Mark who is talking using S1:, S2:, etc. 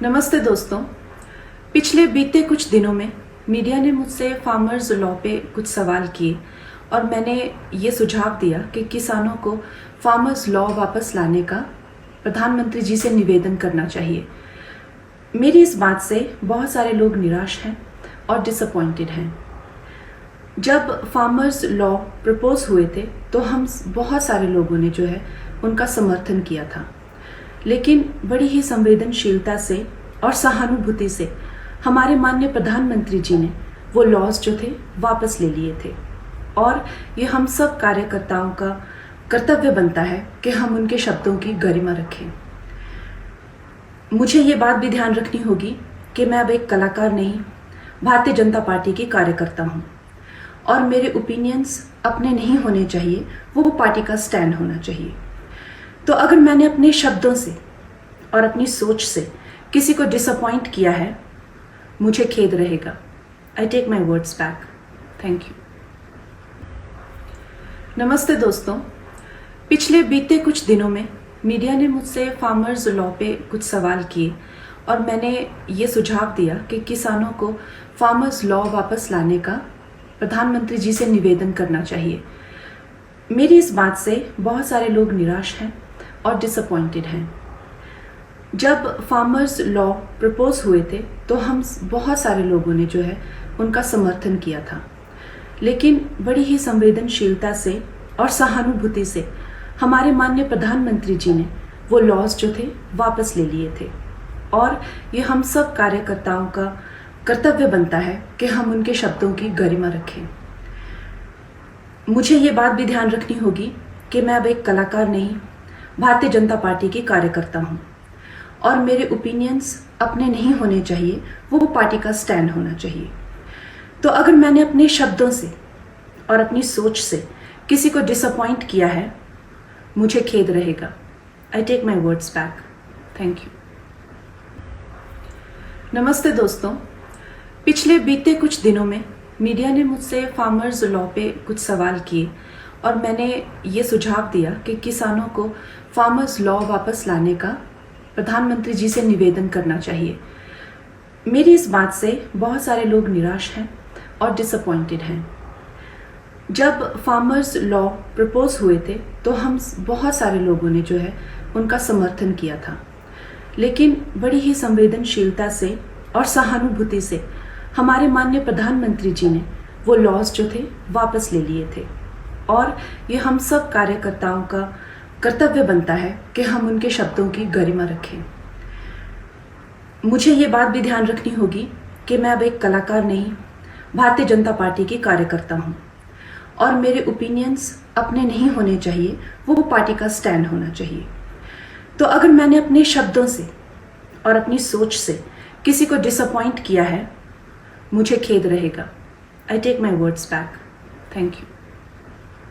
S1: नमस्ते दोस्तों। पिछले बीते कुछ दिनों में मीडिया ने मुझसे फार्मर्स लॉ पे कुछ सवाल किए और मैंने ये सुझाव दिया कि किसानों को फार्मर्स लॉ वापस लाने का प्रधानमंत्री जी से निवेदन करना चाहिए। मेरी इस बात से बहुत सारे लोग निराश हैं और डिसअपॉइंटेड हैं। जब फार्मर्स लॉ प्रपोज हुए थे तो हम बहुत सारे लोगों ने जो है उनका समर्थन किया था, लेकिन बड़ी ही संवेदनशीलता से और सहानुभूति से हमारे माननीय प्रधानमंत्री जी ने वो लॉज जो थे वापस ले लिए थे। और ये हम सब कार्यकर्ताओं का कर्तव्य बनता है कि हम उनके शब्दों की गरिमा रखें। मुझे ये बात भी ध्यान रखनी होगी कि मैं अब एक कलाकार नहीं, भारतीय जनता पार्टी की कार्यकर्ता हूँ और मेरे ओपिनियंस अपने नहीं होने चाहिए, वो पार्टी का स्टैंड होना चाहिए। तो अगर मैंने अपने शब्दों से और अपनी सोच से किसी को डिसअपॉइंट किया है, मुझे खेद रहेगा। I take my words back. Thank you. नमस्ते दोस्तों। पिछले बीते कुछ दिनों में मीडिया ने मुझसे फार्मर्स लॉ पे कुछ सवाल किए और मैंने ये सुझाव दिया कि किसानों को फार्मर्स लॉ वापस लाने का प्रधानमंत्री जी से निवेदन करना चाहिए। मेरी इस बात से बहुत सारे लोग निराश हैं और डिसअपॉइंटेड हैं। जब फार्मर्स लॉ प्रपोज हुए थे तो हम बहुत सारे लोगों ने जो है उनका समर्थन किया था, लेकिन बड़ी ही संवेदनशीलता से और सहानुभूति से हमारे माननीय प्रधानमंत्री जी ने वो लॉज जो थे वापस ले लिए थे। और ये हम सब कार्यकर्ताओं का कर्तव्य बनता है कि हम उनके शब्दों की गरिमा रखें। मुझे ये बात भी ध्यान रखनी होगी कि मैं अब एक कलाकार नहीं, भारतीय जनता पार्टी की कार्यकर्ता हूँ और मेरे ओपिनियंस अपने नहीं होने चाहिए, वो पार्टी का स्टैंड होना चाहिए। तो अगर मैंने अपने शब्दों से और अपनी सोच से किसी को डिसअपॉइंट किया है, मुझे खेद रहेगा। I take my words back. Thank you. नमस्ते दोस्तों। पिछले बीते कुछ दिनों में मीडिया ने मुझसे फार्मर्स लॉ पे कुछ सवाल किए और मैंने ये सुझाव दिया कि किसानों को फार्मर्स लॉ वापस लाने का प्रधानमंत्री जी से निवेदन करना चाहिए। मेरी इस बात से बहुत सारे लोग निराश हैं और डिसअपॉइंटेड हैं। जब फार्मर्स लॉ प्रपोज हुए थे तो हम बहुत सारे लोगों ने जो है उनका समर्थन किया था, लेकिन बड़ी ही संवेदनशीलता से और सहानुभूति से हमारे माननीय प्रधानमंत्री जी ने वो लॉज जो थे वापस ले लिए थे। और ये हम सब कार्यकर्ताओं का कर्तव्य बनता है कि हम उनके शब्दों की गरिमा रखें। मुझे ये बात भी ध्यान रखनी होगी कि मैं अब एक कलाकार नहीं, भारतीय जनता पार्टी की कार्यकर्ता हूँ और मेरे ओपिनियंस अपने नहीं होने चाहिए, वो पार्टी का स्टैंड होना चाहिए। तो अगर मैंने अपने शब्दों से और अपनी सोच से किसी को डिसअपॉइंट किया है, मुझे खेद रहेगा। I take my words back. Thank you.